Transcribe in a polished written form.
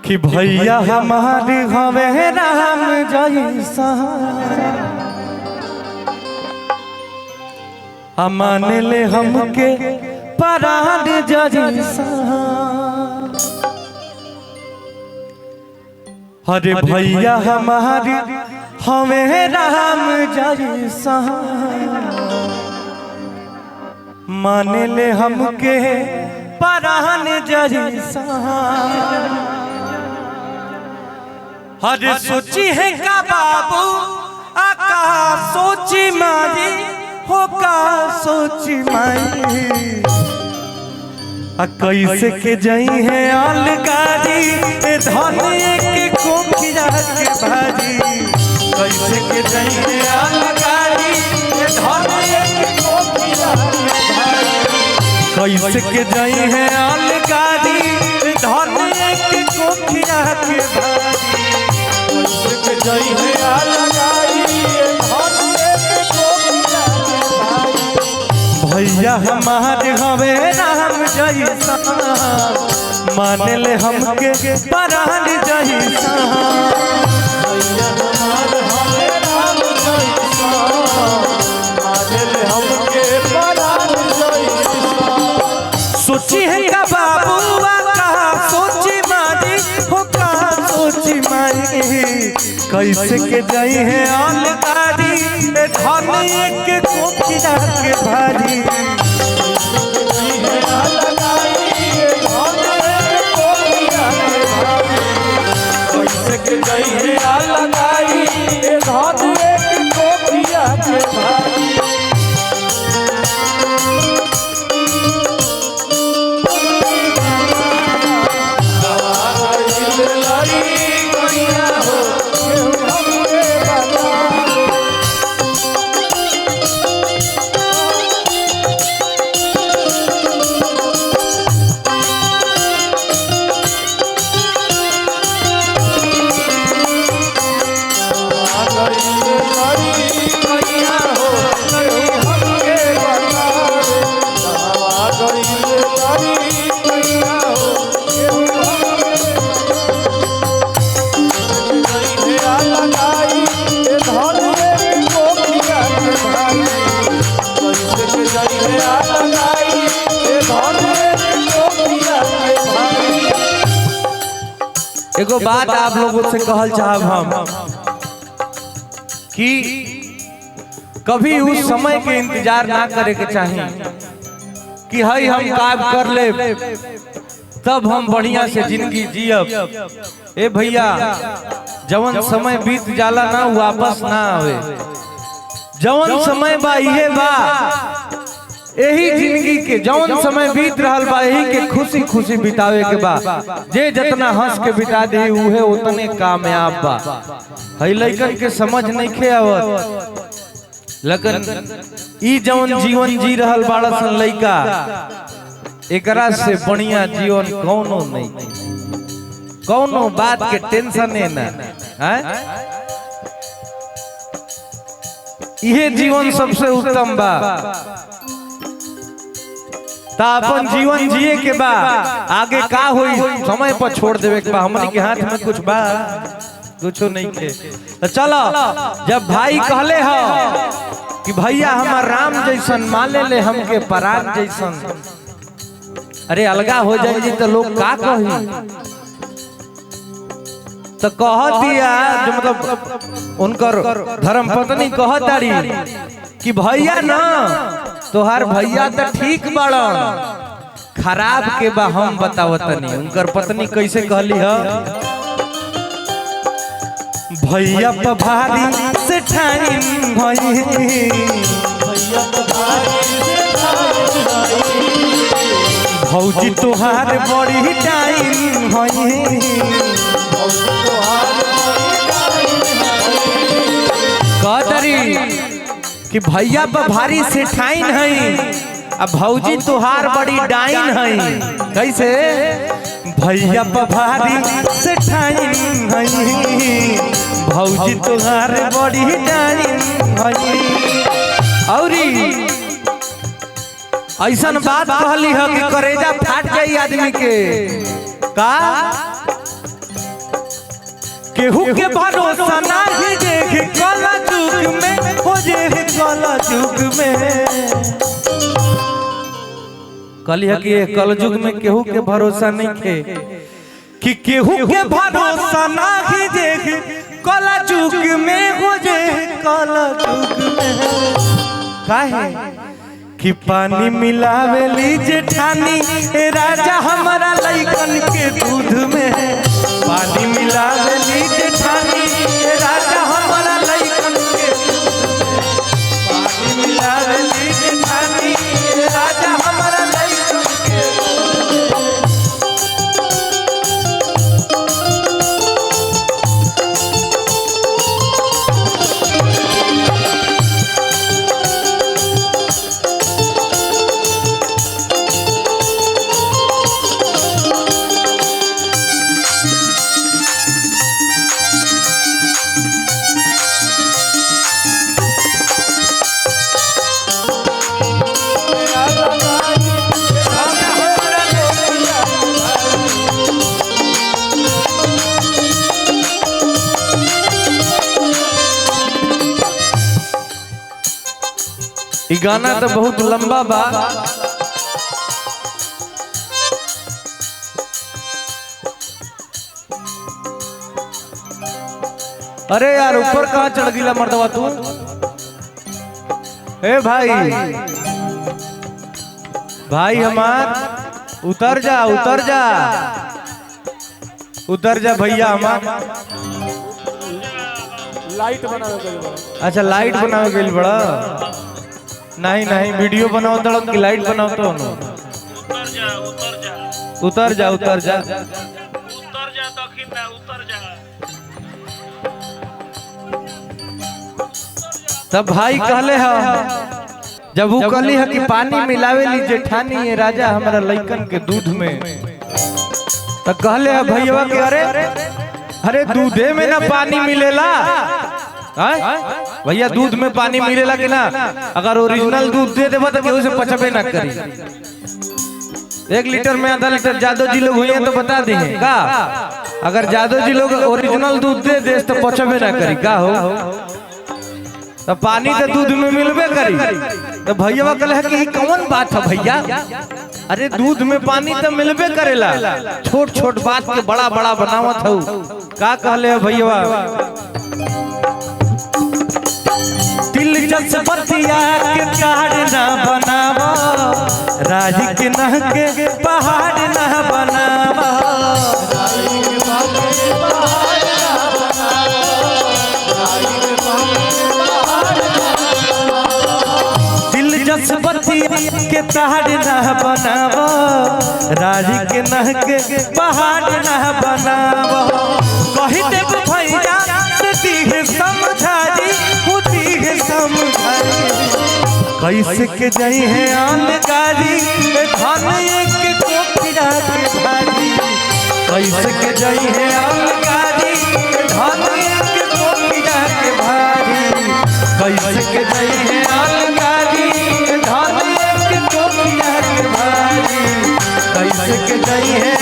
कि भैया हमारे हवे राम जैसा मान ले हमके परान जैसा। अरे भैया हमारे हवे राम जैसा मान ले हमके परान जैसा। अरे सोची है का बाबू आका सोची मारी हो का सोची मारी कैसे के जाई है अलगारी धनिए के कोकिया के भारी। कैसे के जाई है अलगारी धनिए के कोकिया के भारी। कैसे के जाई है अलगारी धनिए के कोकिया के भारी। जय है अलगारी धनिए के कोकिया के भारी। भैया हमारे हवे राम जैसा मान ले हमके परान जैसा। भैया हमारे हवे राम जैसा मान ले हमके परान जैसा। सोची है का बाबू का सोची मारी हो का सोची मारी कैसे के जाई है अलगारी धनिए के कोकिया के भारी। कैसे के जाई है अलगारी धनिए के कोकिया के भारी। एगो बात आप लोगों से कहल चाहब हम कि कभी उस समय के इंतजार ना करे के चाहिए कि हई हम काम कर ले तब हम बढ़िया से जिंदगी जियब। ए भैया जवन समय बीत जाला ना वापस ना आवे। जवन समय बा इहे बा यही जिंदगी के जौन समय बीत रहल बा यही के खुशी खुशी बितावे के बा। जे जितना हंस के बिता दे उहे उतने कामयाब बा। हई लइकन के समझ नहीं खे आवत लेकिन ई जौन जीवन जी रहल बाड़ा सन लइका एकरा से बढ़िया जीवन कौनो नहीं। कौनो बात के टेंशन है ना हैं। इहे जीवन सबसे उत्तम बा। अपन जीवन जिए के बा आगे का होई समय पर छोड़ देवे के बा। हमनी के हाथ में कुछ बा कुछो नहीं के। तो चलो जब भाई कहले हो कि भैया हमार राम जैसन मान ले हमके परान जैसन। अरे अलगा हो जाएगी तो लोग का कही। तो कह दिया जो मतलब उनकर धर्म पत्नी कहतारी कि भैया ना तोहार भैया तो ठीक बड़न खराब के बा हम बतावतनी। उनकर पत्नी कैसे कहली है भैया पे भारी से ठाइन भई भैया पे भारी से ठाइन भौजी तोहार बड़ी टाइन भई। कहतरी कि भैया पर भारी से ठाइन है अब भौजी तुहार बड़ी डाइन है। कैसे भैया पर भारी से ठाइन है भौजी तुहार बड़ी डाइन है। और ऐसा बात कहली है कि करेजा फाट जाई आदमी के का केहू के भरोसा नहीं देख कला जुग में हो जे कला जुग में कल है कि कल जुग में केहू के भरोसा नहीं थे कि केहू के भरोसा नहीं देख कला जुग में हो जे कला जुग में काहे कि पानी मिलावेली जेठानी राजा हमारा लइकन के दूध में पानी मिलावेली जेठानी राजा हमारा लइकन के पानी मिलावेली जेठानी राजा हमारा लइकन के ये गाना तो बहुत लंबा बा अरे यार ऊपर कहाँ चढ़ गिला मर्दवा तू ए भाई भाई हमार उतर जा भैया हमार लाइट बनावे अच्छा लाइट बनावे गइल बड़ा नहीं वीडियो बनाओ तो कि लाइट बनाओ तो उतर जा तब भाई कहले है जब वो कहली है कि पानी मिलावे ली जेठानी राजा हमारा लइकन के दूध में तो कहले है भैया के अरे दूधे में ना पानी मिलेला भैया दूध में पानी मिलेला कि ना अगर ओरिजिनल दूध दे देबा तो केहू से पचबे ना करी 1 लीटर में आधा लीटर जादव जी लोग हुए तो बता दी का अगर जादव जी लोग ओरिजिनल दूध दे दे तो पचबे ना करी का हो तो पानी तो दूध में मिलबे करी तो भैया कहले कि कौन बात है भैया अरे दूध में पानी तो मिलबे करेला छोट बात के बड़ा बनावत हूँ का कहले है भैया दिलचस्प बतिया के कार्ड ना बनावा राज के नह के पहाड़ ना बनावा दिलचस्प बतिया के कार्ड ना बनावा राज के नह के पहाड़ ना बनावा कही देव भैया से समझारी कैसे के जाई है आन गाड़ी धन एक कोकिरा के भारी कैसे के जाई है आन गाड़ी धन एक कोकिरा के भारी कैसे के जाई है आन गाड़ी धन एक कोकिरा के भारी कैसे के जाई है